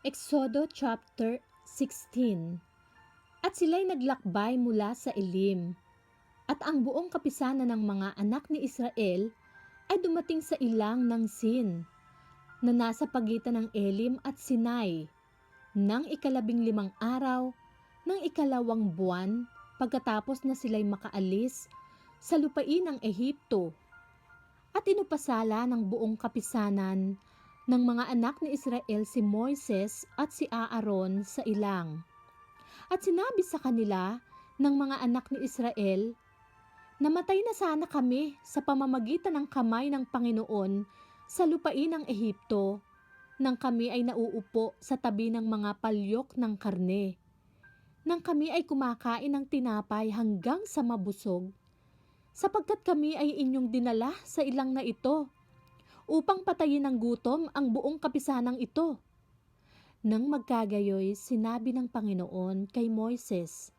Exodo chapter 16. At sila'y naglakbay mula sa Elim, at ang buong kapisanan ng mga anak ni Israel ay dumating sa ilang ng Sin, na nasa pagitan ng Elim at Sinai, ng 15 araw ng 2 buwan pagkatapos na sila'y makaalis sa lupain ng Ehipto. At inupasala ng buong kapisanan ng mga anak ni Israel si Moises at si Aaron sa ilang. At sinabi sa kanila ng mga anak ni Israel, "Namatay na sana kami sa pamamagitan ng kamay ng Panginoon sa lupain ng Ehipto, nang kami ay nauupo sa tabi ng mga palyok ng karne, nang kami ay kumakain ng tinapay hanggang sa mabusog, sapagkat kami ay inyong dinala sa ilang na ito, upang patayin ng gutom ang buong kapisanang ito." Nang magkagayoy, sinabi ng Panginoon kay Moises,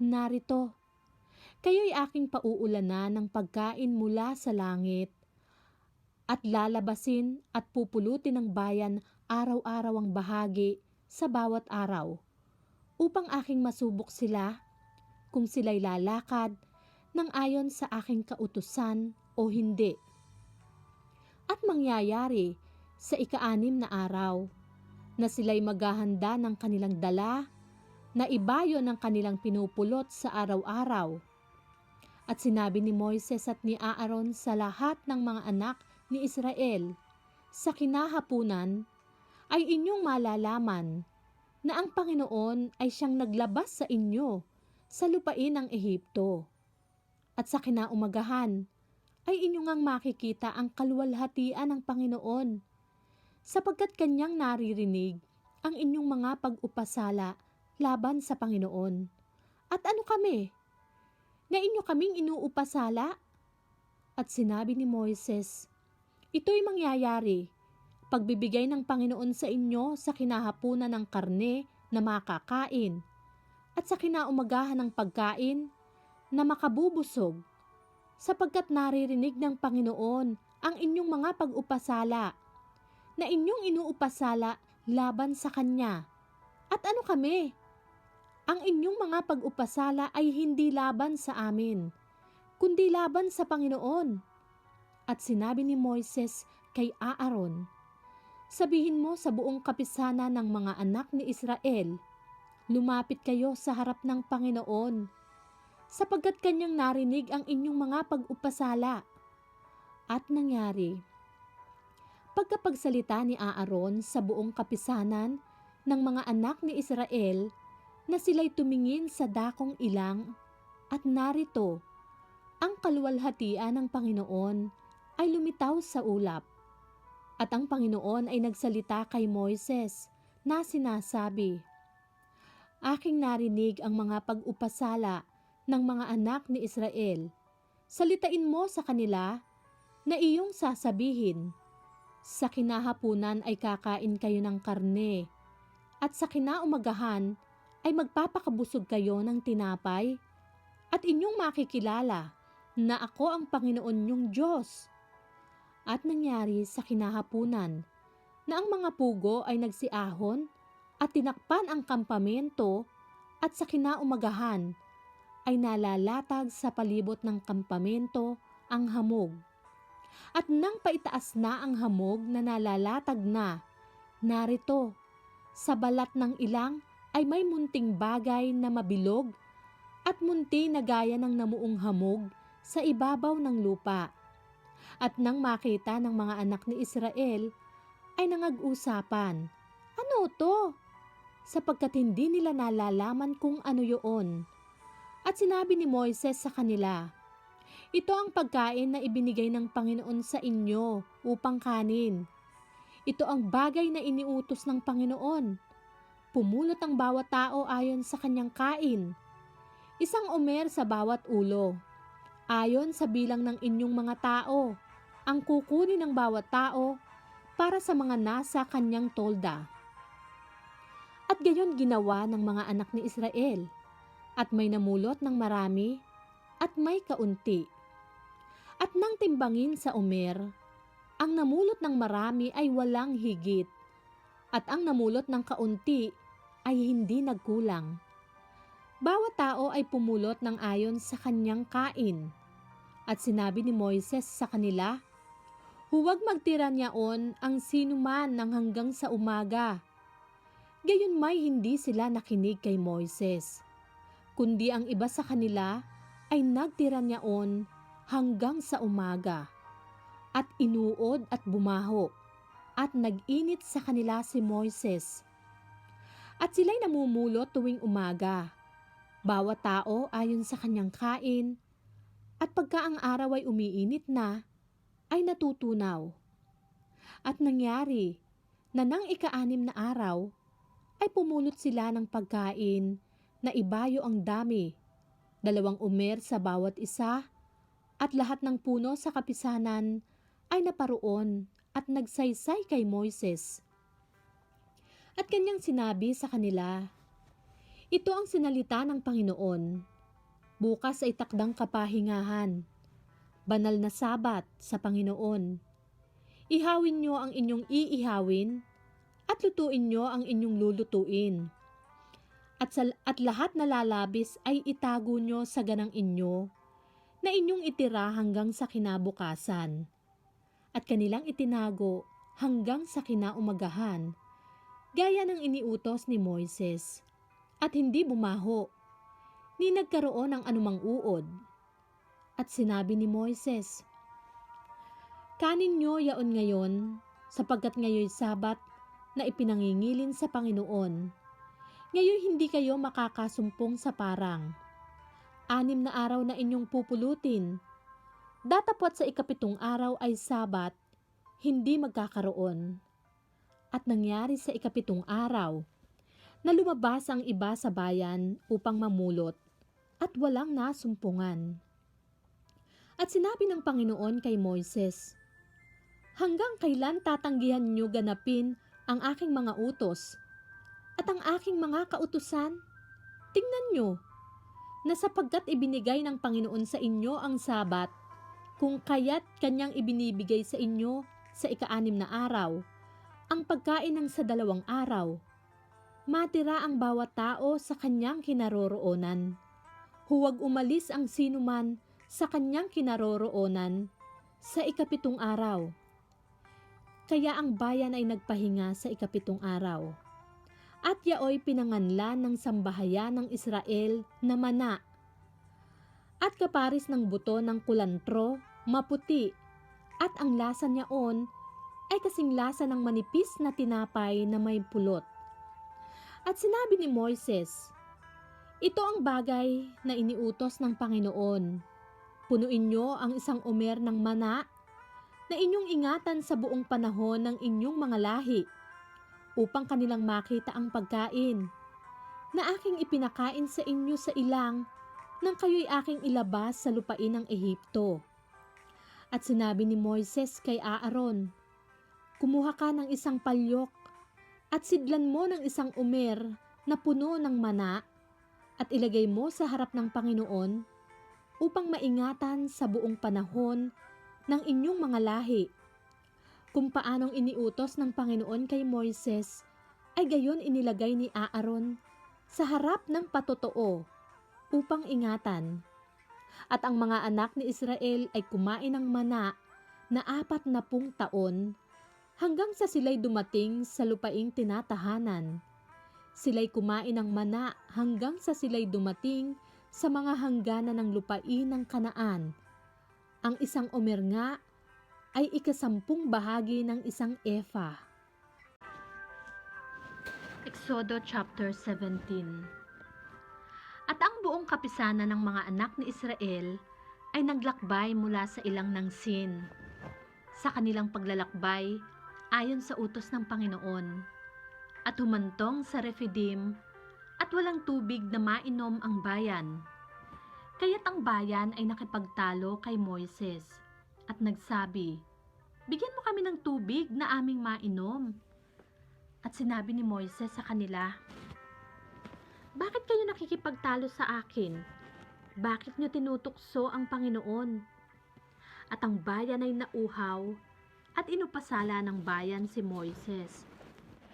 "Narito, kayo'y aking pauulanan ng pagkain mula sa langit, at lalabasin at pupulutin ng bayan araw-araw ang bahagi sa bawat araw, upang aking masubok sila kung sila'y lalakad ng ayon sa aking kautusan o hindi. At mangyayari sa 6 na araw, na sila'y maghahanda ng kanilang dala na ibayo ng kanilang pinupulot sa araw-araw." At sinabi ni Moises at ni Aaron sa lahat ng mga anak ni Israel, "Sa kinahapunan ay inyong malalaman na ang Panginoon ay siyang naglabas sa inyo sa lupain ng Ehipto. At sa kinaumagahan ay inyong ngang makikita ang kaluwalhatian ng Panginoon, sapagkat kanyang naririnig ang inyong mga pag-upasala laban sa Panginoon. At ano kami? Na inyo kaming inuupasala?" At sinabi ni Moises, "Ito'y mangyayari, pagbibigay ng Panginoon sa inyo sa kinahapunan ng karne na makakain, at sa kinaumagahan ng pagkain na makabubusog, sapagkat naririnig ng Panginoon ang inyong mga pag-upasala, na inyong inuupasala laban sa Kanya. At ano kami? Ang inyong mga pag-upasala ay hindi laban sa amin, kundi laban sa Panginoon." At sinabi ni Moises kay Aaron, "Sabihin mo sa buong kapisanan ng mga anak ni Israel, lumapit kayo sa harap ng Panginoon, sapagkat Kanyang narinig ang inyong mga pag-upasala." At nangyari, pagkapagsalita ni Aaron sa buong kapisanan ng mga anak ni Israel, na sila'y tumingin sa dakong ilang, at narito, ang kaluwalhatian ng Panginoon ay lumitaw sa ulap. At ang Panginoon ay nagsalita kay Moises na sinasabi, "Aking narinig ang mga pag-upasala ng mga anak ni Israel. Salitain mo sa kanila na iyong sasabihin, sa kinahapunan ay kakain kayo ng karne, at sa kinaumagahan ay magpapakabusog kayo ng tinapay, at inyong makikilala na ako ang Panginoon niyong Diyos." At nangyari sa kinahapunan na ang mga pugo ay nagsiahon at tinakpan ang kampamento, at sa kinaumagahan ay nalalatag sa palibot ng kampamento ang hamog. At nang paitaas na ang hamog na nalalatag na, narito, sa balat ng ilang ay may munting bagay na mabilog at munti na gaya ng namuong hamog sa ibabaw ng lupa. At nang makita ng mga anak ni Israel, ay nangag-usapan, "Ano to?" Sapagkat hindi nila nalalaman kung ano yun. At sinabi ni Moises sa kanila, "Ito ang pagkain na ibinigay ng Panginoon sa inyo upang kanin. Ito ang bagay na iniutos ng Panginoon. Pumulot ang bawat tao ayon sa kanyang kain, 1 omer sa bawat ulo, ayon sa bilang ng inyong mga tao, ang kukunin ng bawat tao para sa mga nasa kanyang tolda." At gayon ginawa ng mga anak ni Israel, at may namulot ng marami at may kaunti. At nang timbangin sa omer, ang namulot ng marami ay walang higit, at ang namulot ng kaunti ay hindi nagkulang. Bawat tao ay pumulot ng ayon sa kanyang kain. At sinabi ni Moises sa kanila, huwag magtira niyaon ang sinuman ng hanggang sa umaga. Gayon may hindi sila nakinig kay Moises, kundi ang iba sa kanila ay nagtira niyaon hanggang sa umaga. At inuod at bumaho, at nag-init sa kanila si Moises. At sila'y namumulot tuwing umaga, bawat tao ayon sa kanyang kain, at pagka ang araw ay umiinit na, ay natutunaw. At nangyari na nang ika-6 na araw, ay pumulot sila ng pagkain na ibayo ang dami, 2 umer sa bawat isa, at lahat ng puno sa kapisanan ay naparoon at nagsaysay kay Moises. At kanyang sinabi sa kanila, ito ang sinalita ng Panginoon. Bukas ay takdang kapahingahan, banal na Sabat sa Panginoon. Ihawin nyo ang inyong iihawin at lutuin nyo ang inyong lulutuin. At lahat na lalabis ay itago nyo sa ganang inyo na inyong itira hanggang sa kinabukasan. At kanilang itinago hanggang sa kinaumagahan, gaya ng iniutos ni Moises, at hindi bumaho, ni nagkaroon ng anumang uod. At sinabi ni Moises, kanin nyo yaon ngayon, sapagkat ngayoy Sabat na ipinangingilin sa Panginoon. Ngayon hindi kayo makakasumpong sa parang. 6 na araw na inyong pupulutin. Datapwat sa 7 araw ay Sabat, hindi magkakaroon. At nangyari sa 7 araw, na lumabas ang iba sa bayan upang mamulot, at walang nasumpungan. At sinabi ng Panginoon kay Moises, hanggang kailan tatanggihan niyo ganapin ang aking mga utos at ang aking mga kautusan? Tingnan niyo, na sapagkat ibinigay ng Panginoon sa inyo ang Sabat, kung kaya't kanyang ibinibigay sa inyo sa 6 na araw, ang pagkain ng sa 2 araw, matira ang bawat tao sa kanyang kinaroroonan. Huwag umalis ang sinuman sa kanyang kinaroroonan sa 7 araw. Kaya ang bayan ay nagpahinga sa 7 araw. At yaoy pinanganlan ng sambahayan ng Israel na mana. At kaparis ng buto ng kulantro, maputi, at ang lasa niyaon ay kasing lasa ng manipis na tinapay na may pulot. At sinabi ni Moises, ito ang bagay na iniutos ng Panginoon. Punuin nyo ang 1 umer ng mana na inyong ingatan sa buong panahon ng inyong mga lahi, upang kanilang makita ang pagkain na aking ipinakain sa inyo sa ilang nang kayo'y aking ilabas sa lupain ng Ehipto. At sinabi ni Moises kay Aaron, kumuha ka ng 1 palyok at sidlan mo ng 1 umer na puno ng mana at ilagay mo sa harap ng Panginoon upang maingatan sa buong panahon ng inyong mga lahi. Kung paanong iniutos ng Panginoon kay Moises, ay gayon inilagay ni Aaron sa harap ng patotoo upang ingatan. At ang mga anak ni Israel ay kumain ng mana na 40 taon hanggang sa sila'y dumating sa lupaing tinatahanan. Sila'y kumain ng mana hanggang sa sila'y dumating sa mga hangganan ng lupain ng Kanaan. Ang 1 omer nga ay 10 bahagi ng 1 efa. Exodo chapter 17. At ang buong kapisanan ng mga anak ni Israel ay naglakbay mula sa ilang ng Sin. Sa kanilang paglalakbay, ayon sa utos ng Panginoon, at humantong sa Refidim, at walang tubig na mainom ang bayan. Kaya't ang bayan ay nakipagtalo kay Moises, at nagsabi, bigyan mo kami ng tubig na aming mainom. At sinabi ni Moises sa kanila, bakit kayo nakikipagtalo sa akin? Bakit nyo tinutukso ang Panginoon? At ang bayan ay nauhaw, at inupasala ng bayan si Moises.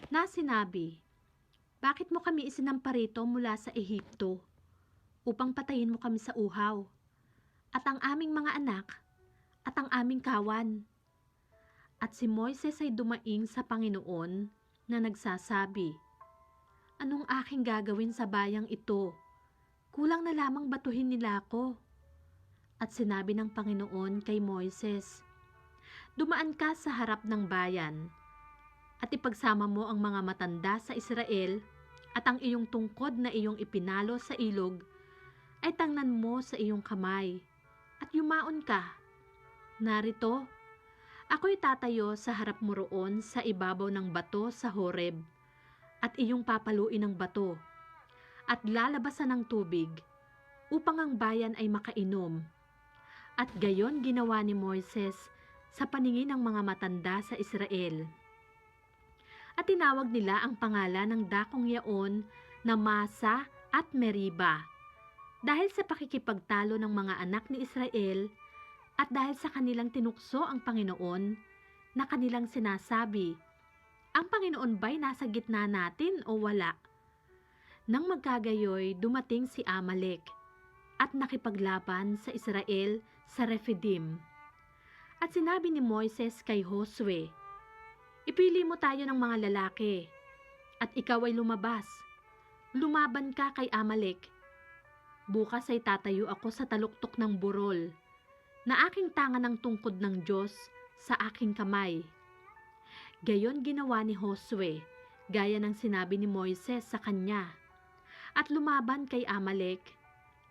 na sinabi, "Bakit mo kami isinamparito mula sa Ehipto upang patayin mo kami sa uhaw, at ang aming mga anak at ang aming kawan?" At si Moises ay dumaing sa Panginoon na nagsasabi, "Anong aking gagawin sa bayang ito? Kulang na lamang batuhin nila ako." At sinabi ng Panginoon kay Moises, "Dumaan ka sa harap ng bayan at ipagsama mo ang mga matanda sa Israel, at ang iyong tungkod na iyong ipinalo sa ilog ay tangnan mo sa iyong kamay, at yumaon ka. Narito, ako'y tatayo sa harap mo roon sa ibabaw ng bato sa Horeb, at iyong papaluin ng bato, at lalabasan ng tubig, upang ang bayan ay makainom." At gayon ginawa ni Moises sa paningin ng mga matanda sa Israel. At tinawag nila ang pangalan ng dakong yaon na Masa at Meriba, dahil sa pakikipagtalo ng mga anak ni Israel, at dahil sa kanilang tinukso ang Panginoon, na kanilang sinasabi, "Ang Panginoon ba'y nasa gitna natin o wala?" Nang magkagayoy, dumating si Amalek at nakipaglaban sa Israel sa Rephidim. At sinabi ni Moises kay Josue, "Ipili mo tayo ng mga lalaki, at ikaw ay lumabas. Lumaban ka kay Amalek. Bukas ay tatayo ako sa taluktok ng burol, na aking tanga ng tungkod ng Diyos sa aking kamay." Gayon ginawa ni Josue, gaya ng sinabi ni Moises sa kanya. At lumaban kay Amalek,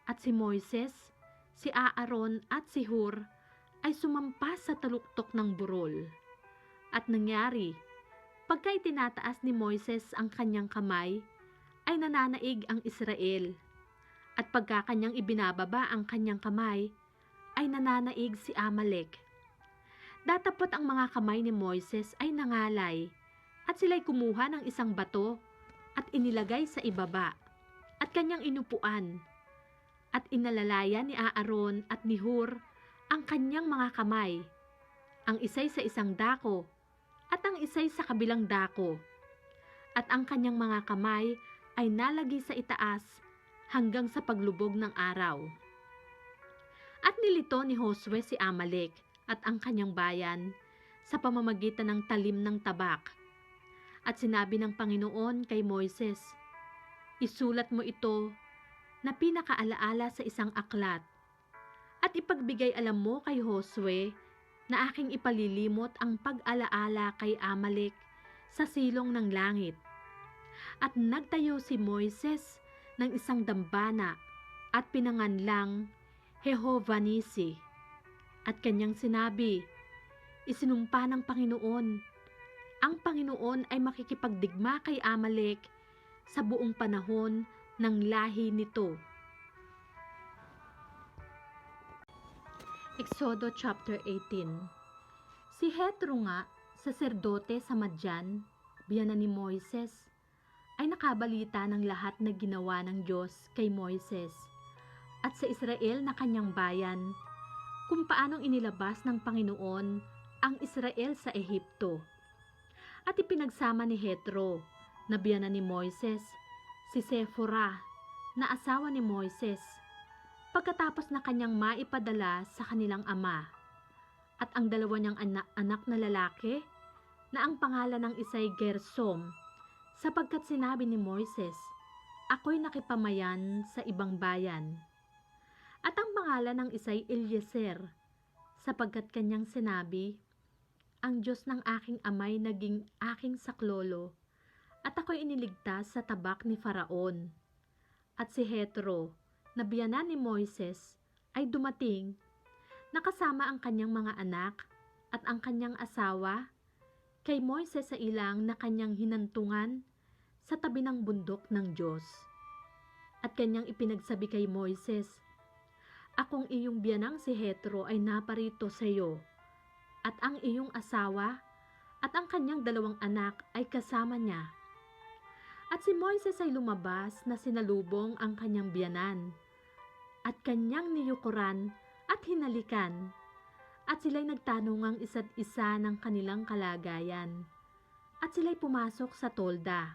at si Moises, si Aaron at si Hur ay sumampas sa taluktok ng burol. At nangyari, pagka itinataas ni Moises ang kanyang kamay, ay nananaig ang Israel. At pagka kanyang ibinababa ang kanyang kamay, ay nananaig si Amalek. Datapot ang mga kamay ni Moises ay nangalay, at sila'y kumuha ng isang bato at inilagay sa ibaba, at kanyang inupuan. At inalalaya ni Aaron at ni Hur ang kanyang mga kamay, ang isa'y sa isang dako, at ang isa'y sa kabilang dako. At ang kanyang mga kamay ay nalagi sa itaas hanggang sa paglubog ng araw. At nilito ni Josue si Amalek at ang kanyang bayan sa pamamagitan ng talim ng tabak. At sinabi ng Panginoon kay Moises, "Isulat mo ito na pinakaalaala sa isang aklat, at ipagbigay alam mo kay Josue na aking ipalilimot ang pag-alaala kay Amalek sa silong ng langit." At nagtayo si Moises ng isang dambana at pinanganlang Jehovah Nisi. At kanyang sinabi, "Isinumpa ng Panginoon, ang Panginoon ay makikipagdigma kay Amalek sa buong panahon ng lahi nito." Exodo chapter 18. Si Jethro nga, saserdote sa Madyan, biyanan ni Moises, ay nakabalita ng lahat na ginawa ng Diyos kay Moises at sa Israel na kanyang bayan, kung paanong inilabas ng Panginoon ang Israel sa Ehipto. At ipinagsama ni Jethro, na biyanan ni Moises, si Sephora, na asawa ni Moises, pagkatapos na kanyang maipadala sa kanilang ama, at ang dalawa niyang anak na lalaki, na ang pangalan ng isa'y Gersom, sapagkat sinabi ni Moises, "Ako'y nakipamayan sa ibang bayan." At ang pangalan ng isa'y Eliezer, sapagkat kanyang sinabi, "Ang Diyos ng aking amay naging aking saklolo, at ako'y iniligtas sa tabak ni Faraon." At si Jethro, na biyanan ni Moises, ay dumating, nakasama ang kanyang mga anak at ang kanyang asawa, kay Moises sa ilang na kanyang hinantungan sa tabi ng bundok ng Diyos. At kanyang ipinagsabi kay Moises, "Akong iyong biyanang si Jethro ay naparito sa iyo, at ang iyong asawa at ang kanyang dalawang anak ay kasama niya." At si Moises ay lumabas na sinalubong ang kanyang biyanan, at kanyang niyukuran at hinalikan, at sila'y nagtanungang isa't isa ng kanilang kalagayan. at sila'y pumasok sa tolda.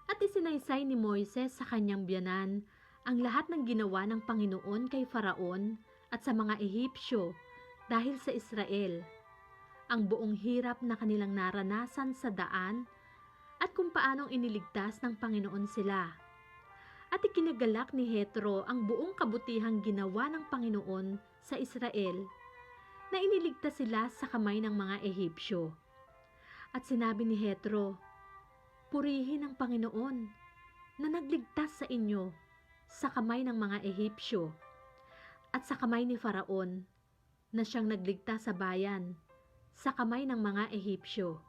At isinaysay ni Moises sa kanyang biyanan ang lahat ng ginawa ng Panginoon kay Faraon at sa mga Ehipsyo dahil sa Israel, ang buong hirap na kanilang naranasan sa daan at kung paanong iniligtas ng Panginoon sila. At ikinagalak ni Jethro ang buong kabutihang ginawa ng Panginoon sa Israel na iniligtas sila sa kamay ng mga Ehipsyo. At sinabi ni Jethro, "Purihin ang Panginoon na nagligtas sa inyo sa kamay ng mga Ehipsyo at sa kamay ni Faraon na siyang nagligtas sa bayan sa kamay ng mga Ehipsyo.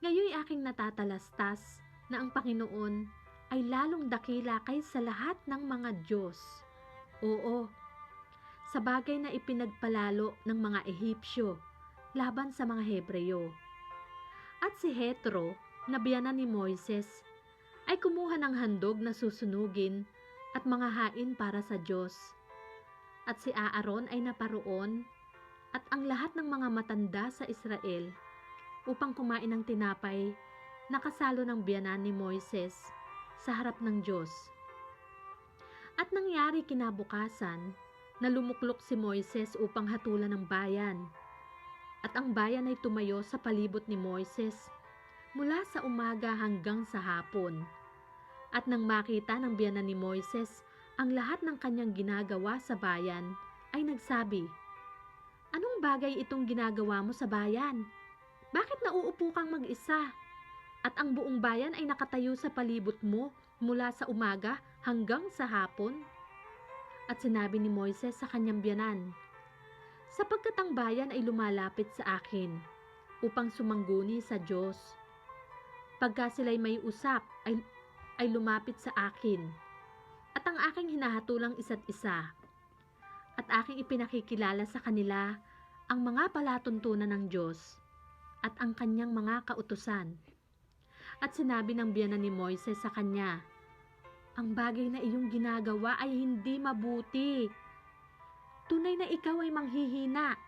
Ngayoy aking natatalastas na ang Panginoon ay lalong dakila kaysa lahat ng mga Diyos. Oo, sa bagay na ipinagpalalo ng mga Ehipsyo laban sa mga Hebreyo." At si Jethro, na biyanan ni Moises, ay kumuha ng handog na susunugin at mga hain para sa Diyos. At si Aaron ay naparoon at ang lahat ng mga matanda sa Israel upang kumain ng tinapay na kasalo ng biyanan ni Moises sa harap ng Diyos. At nangyari kinabukasan na lumuklok si Moises upang hatulan ng bayan. At ang bayan ay tumayo sa palibot ni Moises mula sa umaga hanggang sa hapon. At nang makita ng biyanan ni Moises ang lahat ng kanyang ginagawa sa bayan, ay nagsabi, "Anong bagay itong ginagawa mo sa bayan? Bakit nauupo kang mag-isa? At ang buong bayan ay nakatayo sa palibot mo mula sa umaga hanggang sa hapon?" At sinabi ni Moises sa kanyang biyanan, "Sapagkat ang bayan ay lumalapit sa akin upang sumangguni sa Diyos. Pagka sila'y may usap ay lumapit sa akin at ang aking hinahatulang isa't isa at aking ipinakikilala sa kanila ang mga palatuntunan ng Diyos at ang kanyang mga kautusan." At sinabi ng biyanan ni Moises sa kanya, "Ang bagay na iyong ginagawa ay hindi mabuti. Tunay na ikaw ay manghihina,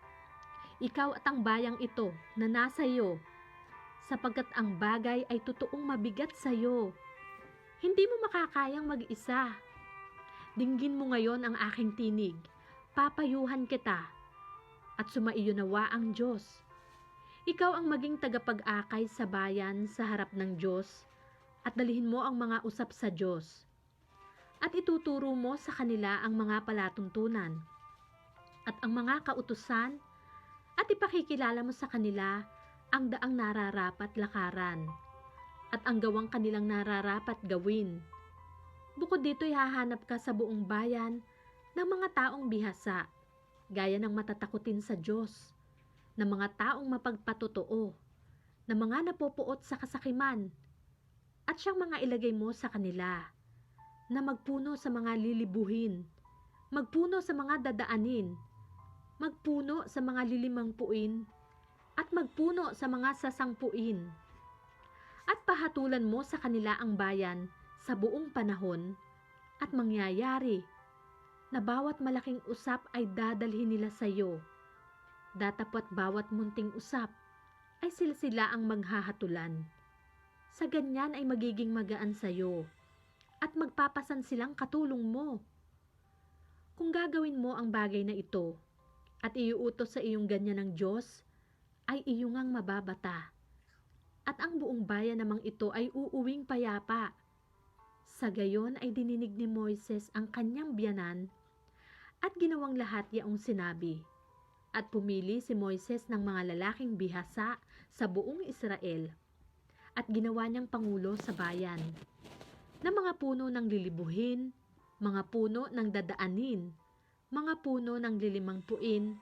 ikaw at ang bayang ito na nasa iyo, sapagkat ang bagay ay totoong mabigat sa iyo. Hindi mo makakayang mag-isa. Dinggin mo ngayon ang aking tinig, papayuhan kita, at sumaiyo nawa ang Diyos. Ikaw ang maging tagapag-akay sa bayan sa harap ng Diyos at dalhin mo ang mga usap sa Diyos. At ituturo mo sa kanila ang mga palatuntunan at ang mga kautusan at ipakikilala mo sa kanila ang daang nararapat lakaran at ang gawang kanilang nararapat gawin. Bukod dito'y hahanap ka sa buong bayan ng mga taong bihasa, gaya ng matatakutin sa Diyos, ng mga taong mapagpatotoo, ng mga napopuot sa kasakiman, at siyang mga ilagay mo sa kanila, na magpuno sa mga lilibuhin, magpuno sa mga dadaanin, magpuno sa mga lilimangpuin, at magpuno sa mga sasangpuin. At pahatulan mo sa kanila ang bayan sa buong panahon, at mangyayari na bawat malaking usap ay dadalhin nila sa iyo. Datapwat bawat munting usap ay sila ang maghahatulan. Sa ganyan ay magiging magaan sa iyo at magpapasan silang katulong mo. Kung gagawin mo ang bagay na ito at iuutos sa iyong ganyan ng Diyos, ay iyong ang mababata. At ang buong bayan namang ito ay uuwing payapa." Sa gayon ay dininig ni Moises ang kanyang biyanan at ginawang lahat yaong sinabi. At pumili si Moises ng mga lalaking bihasa sa buong Israel at ginawa niyang pangulo sa bayan, na mga puno ng lilibuhin, mga puno ng dadaanin, mga puno ng lilimangpuin,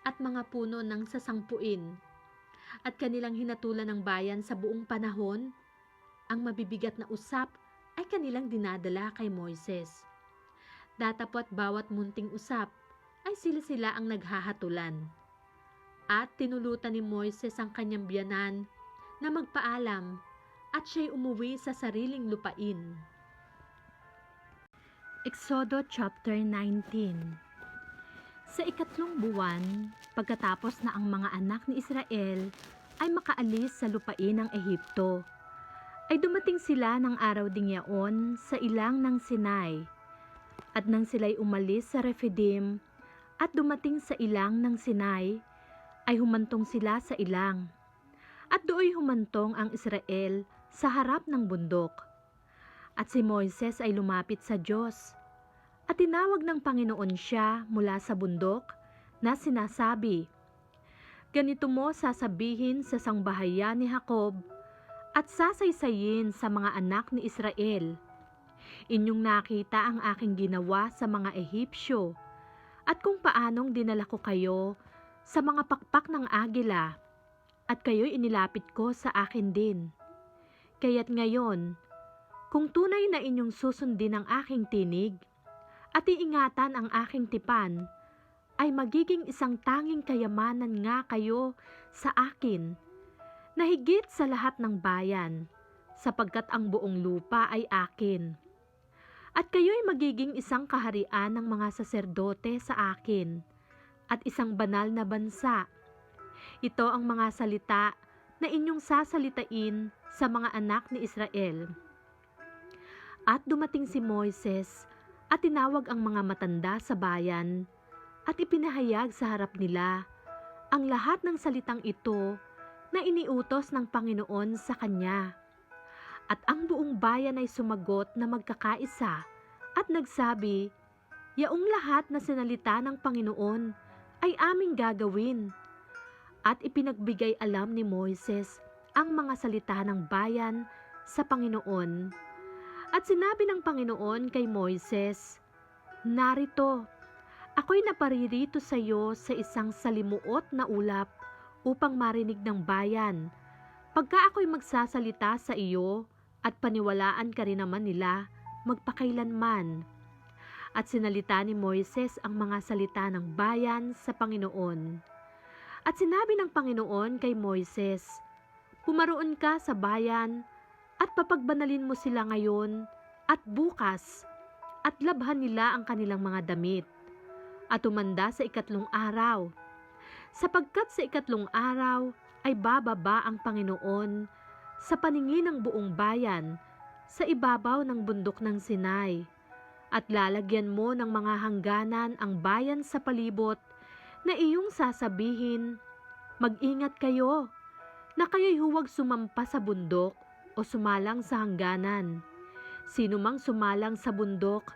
at mga puno ng sasangpuin. At kanilang hinatulan ng bayan sa buong panahon. Ang mabibigat na usap ay kanilang dinadala kay Moises. Datapwat bawat munting usap ay sila ang naghahatulan. At tinulutan ni Moises ang kanyang biyanan na magpaalam at siya'y umuwi sa sariling lupain. Exodo chapter 19. Sa ikatlong buwan, pagkatapos na ang mga anak ni Israel ay makaalis sa lupain ng Ehipto. Ay dumating sila ng araw ding yaon sa ilang ng Sinai. At nang sila'y umalis sa Rephidim at dumating sa ilang ng Sinai, ay humantong sila sa ilang. At dooy humantong ang Israel sa harap ng bundok. At si Moises ay lumapit sa Diyos. At tinawag ng Panginoon siya mula sa bundok na sinasabi, "Ganito mo sasabihin sa sangbahayan ni Jacob at sasaysayin sa mga anak ni Israel. Inyong nakita ang aking ginawa sa mga Ehipsyo at kung paanong dinala ko kayo sa mga pakpak ng agila at kayo'y inilapit ko sa akin din. Kaya't ngayon, kung tunay na inyong susundin ang aking tinig at iingatan ang aking tipan, ay magiging isang tanging kayamanan nga kayo sa akin na higit sa lahat ng bayan, sapagkat ang buong lupa ay akin. At kayo'y magiging isang kaharian ng mga saserdote sa akin, at isang banal na bansa. Ito ang mga salita na inyong sasalitain sa mga anak ni Israel." At dumating si Moises at tinawag ang mga matanda sa bayan, at ipinahayag sa harap nila ang lahat ng salitang ito na iniutos ng Panginoon sa kanya. At ang buong bayan ay sumagot na magkakaisa at nagsabi, "Yaong lahat na sinalita ng Panginoon ay aming gagawin." At ipinagbigay alam ni Moises ang mga salita ng bayan sa Panginoon. At sinabi ng Panginoon kay Moises, "Narito, ako'y naparirito sa iyo sa isang salimuot na ulap upang marinig ng bayan. Pagka ako'y magsasalita sa iyo at paniwalaan ka rin naman nila magpakailanman." At sinalita ni Moises ang mga salita ng bayan sa Panginoon. At sinabi ng Panginoon kay Moises, "Pumaroon ka sa bayan at papagbanalin mo sila ngayon at bukas at labhan nila ang kanilang mga damit at tumanda sa 3 araw. Sapagkat sa 3 araw ay bababa ang Panginoon sa paningin ng buong bayan sa ibabaw ng bundok ng Sinai, at lalagyan mo ng mga hangganan ang bayan sa palibot na iyong sasabihin, mag-ingat kayo na kayo'y huwag sumampa sa bundok o sumalang sa hangganan. Sino mang sumalang sa bundok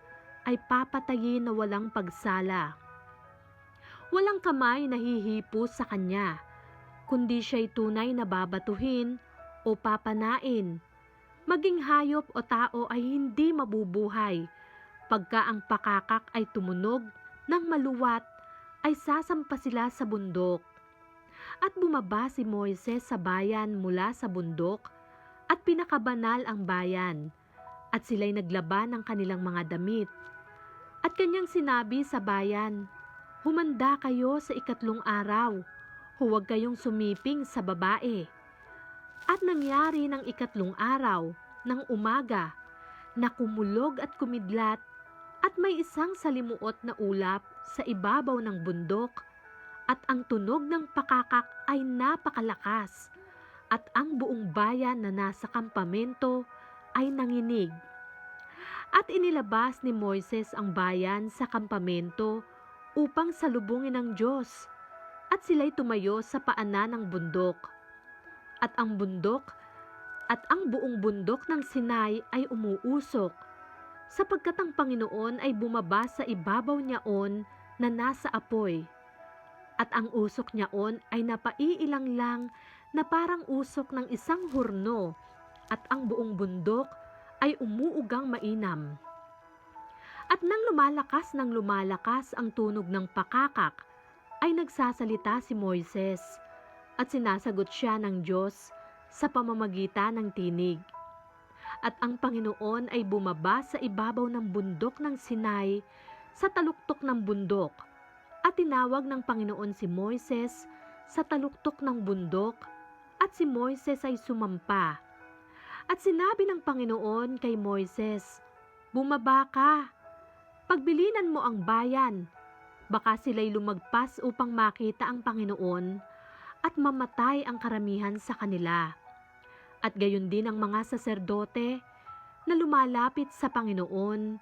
ay papatayin na walang pagsala. Walang kamay na hihipo sa kanya, kundi siya'y tunay na babatuhin o papanain. Maging hayop o tao ay hindi mabubuhay. Pagka ang pakakak ay tumunog ng maluwat, ay sasampa sila sa bundok." At bumaba si Moises sa bayan mula sa bundok at pinakabanal ang bayan, at sila'y naglaban ng kanilang mga damit. At kanyang sinabi sa bayan, "Humanda kayo sa 3 araw, huwag kayong sumiping sa babae." At nangyari ng 3 araw ng umaga na kumulog at kumidlat, at may isang salimuot na ulap sa ibabaw ng bundok, at ang tunog ng pakakak ay napakalakas, at ang buong bayan na nasa kampamento ay nanginig. At inilabas ni Moises ang bayan sa kampamento upang salubungin ng Diyos, at sila'y tumayo sa paanan ng bundok. At ang buong bundok ng Sinai ay umuusok, sapagkat ang Panginoon ay bumaba sa ibabaw niyaon na nasa apoy. At ang usok niyaon ay napaiilang lang na parang usok ng isang hurno, at ang buong bundok ay umuugang mainam. At nang lumalakas ang tunog ng pakakak, ay nagsasalita si Moises, at sinasagot siya ng Diyos sa pamamagitan ng tinig. At ang Panginoon ay bumaba sa ibabaw ng bundok ng Sinai sa taluktok ng bundok, at tinawag ng Panginoon si Moises sa taluktok ng bundok, at si Moises ay sumampa. At sinabi ng Panginoon kay Moises, "Bumaba ka, pagbilinan mo ang bayan, baka sila'y lumagpas upang makita ang Panginoon, at mamatay ang karamihan sa kanila. At gayon din ang mga saserdote na lumalapit sa Panginoon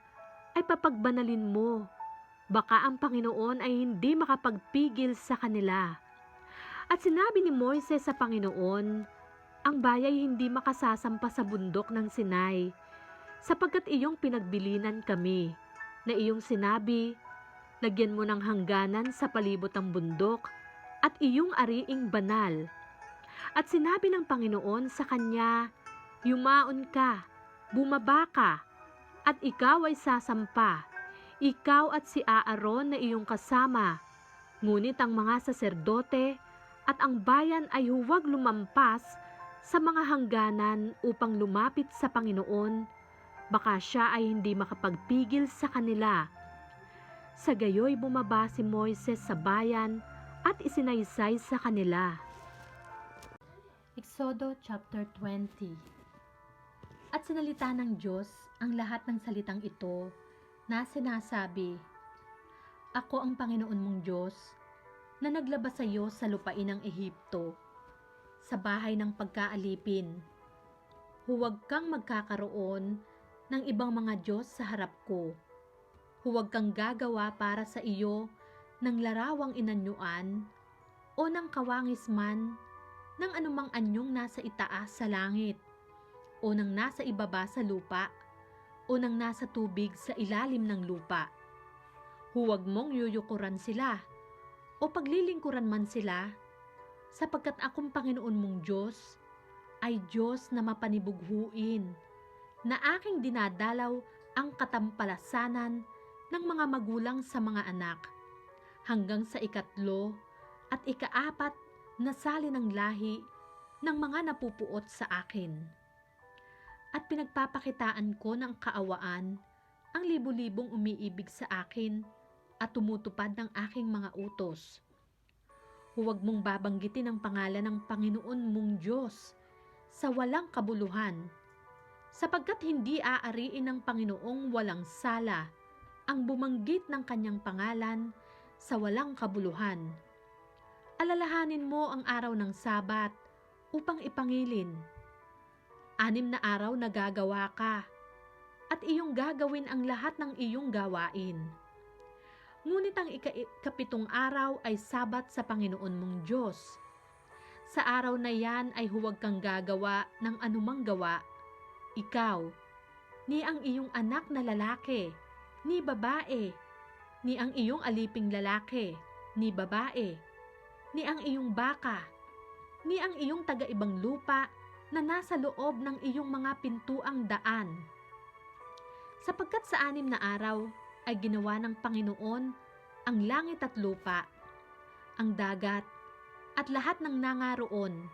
ay papagbanalin mo. Baka ang Panginoon ay hindi makapagpigil sa kanila. At sinabi ni Moises sa Panginoon, ang bayay hindi makasasampa sa bundok ng Sinai, sapagkat iyong pinagbilinan kami, na iyong sinabi, lagyan mo ng hangganan sa palibot ng bundok, at iyong ariing banal. At sinabi ng Panginoon sa kanya, yumaon ka, bumaba ka, at ikaw ay sasampa, ikaw at si Aaron na iyong kasama. Ngunit ang mga saserdote at ang bayan ay huwag lumampas sa mga hangganan upang lumapit sa Panginoon, baka siya ay hindi makapagpigil sa kanila. Sa gayoy bumaba si Moises sa bayan at isinaysay sa kanila. Exodo chapter 20. At sinalita ng Diyos ang lahat ng salitang ito na sinasabi, ako ang Panginoon mong Diyos na naglabas sa iyo sa lupain ng Ehipto, sa bahay ng pagkaalipin. Huwag kang magkakaroon ng ibang mga Diyos sa harap ko. Huwag kang gagawa para sa iyo ng larawang inanyuan o ng kawangis man ng anumang anyong nasa itaas sa langit o ng nasa ibaba sa lupa o ng nasa tubig sa ilalim ng lupa. Huwag mong yuyukuran sila o paglilingkuran man sila, sapagkat akong Panginoon mong Diyos ay Diyos na mapanibughuin, na aking dinadalaw ang katampalasanan ng mga magulang sa mga anak, hanggang sa 3 at 4 na sali ng lahi ng mga napupuot sa akin. At pinagpapakitaan ko ng kaawaan ang libu-libong umiibig sa akin at tumutupad ng aking mga utos. Huwag mong babanggitin ang pangalan ng Panginoon mong Diyos sa walang kabuluhan, sapagkat hindi aariin ng Panginoong walang sala ang bumanggit ng kanyang pangalan sa walang kabuluhan. Alalahanin mo ang araw ng Sabat upang ipangilin. 6 na araw na gagawa ka, at iyong gagawin ang lahat ng iyong gawain. Ngunit ang 7 araw ay Sabat sa Panginoon mong Diyos. Sa araw na yan ay huwag kang gagawa ng anumang gawa, ikaw, ni ang iyong anak na lalaki, ni babae, ni ang iyong aliping lalaki, ni babae, ni ang iyong baka, ni ang iyong taga-ibang lupa na nasa loob ng iyong mga pintuang daan. Sapagkat sa 6 na araw ay ginawa ng Panginoon ang langit at lupa, ang dagat, at lahat ng nangaroon,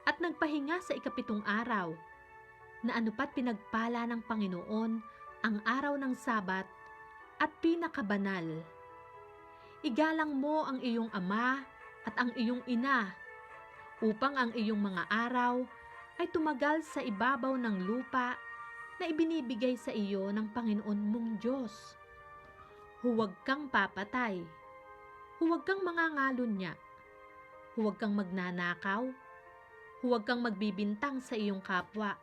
at nagpahinga sa 7 araw, na anupat pinagpala ng Panginoon ang araw ng Sabat at pinakabanal. Igalang mo ang iyong ama at ang iyong ina, upang ang iyong mga araw ay tumagal sa ibabaw ng lupa na ibinibigay sa iyo ng Panginoon mong Diyos. Huwag kang papatay, huwag kang mangangalunya, huwag kang magnanakaw, huwag kang magbibintang sa iyong kapwa,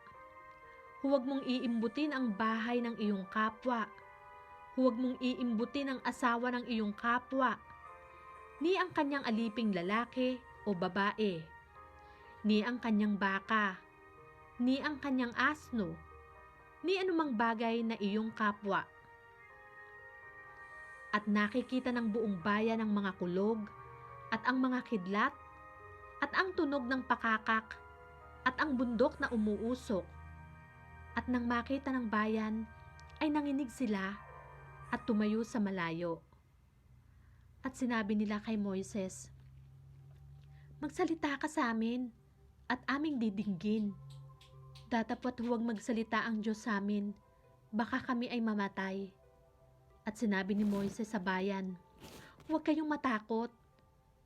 huwag mong iimbutin ang bahay ng iyong kapwa, huwag mong iimbutin ang asawa ng iyong kapwa, ni ang kanyang aliping lalaki o babae, ni ang kanyang baka, ni ang kanyang asno, ni anumang bagay na iyong kapwa. At nakikita ng buong bayan ang mga kulog, at ang mga kidlat, at ang tunog ng pakakak, at ang bundok na umuusok. At nang makita ng bayan, ay nanginig sila at tumayo sa malayo. At sinabi nila kay Moises, magsalita ka sa amin, at aming didinggin. Datapwat huwag magsalita ang Diyos sa amin, baka kami ay mamatay. At sinabi ni Moises sa bayan, huwag kayong matakot,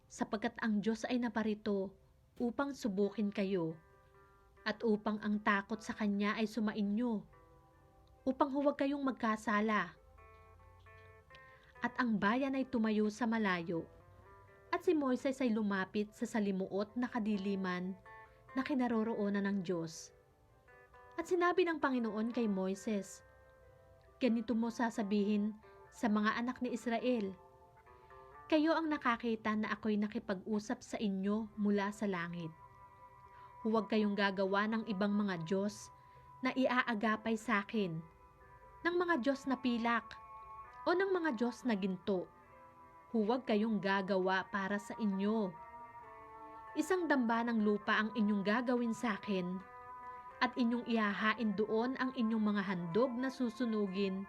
sapagkat ang Diyos ay naparito upang subukin kayo, at upang ang takot sa Kanya ay sumainyo, upang huwag kayong magkasala. At ang bayan ay tumayo sa malayo, At si Moises ay lumapit sa salimuot na kadiliman na kinaroroonan ng Diyos. At sinabi ng Panginoon kay Moises, "Ganito mo sasabihin sa mga anak ni Israel, kayo ang nakakita na ako'y nakipag-usap sa inyo mula sa langit. Huwag kayong gagawa ng ibang mga Diyos na iaagapay sa akin, ng mga Diyos na pilak o ng mga Diyos na ginto. Huwag kayong gagawa para sa inyo. Isang damba ng lupa ang inyong gagawin sa akin, at inyong ihahain doon ang inyong mga handog na susunugin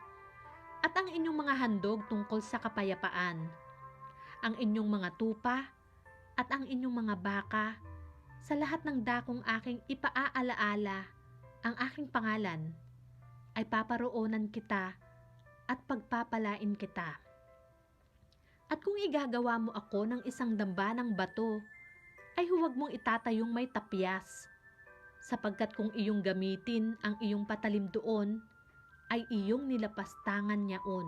at ang inyong mga handog tungkol sa kapayapaan, ang inyong mga tupa at ang inyong mga baka. Sa lahat ng dakong aking ipaaalaala ang aking pangalan, ay paparoonan kita at pagpapalain kita. At kung igagawa mo ako ng isang damba ng bato, ay huwag mong itatayong may tapyas, sapagkat kung iyong gamitin ang iyong patalim doon, ay iyong nilapastangan niyaon.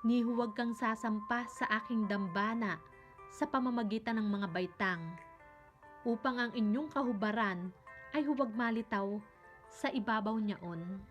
Ni huwag kang sasampa sa aking dambana sa pamamagitan ng mga baitang, upang ang inyong kahubaran ay huwag malitaw sa ibabaw niyaon."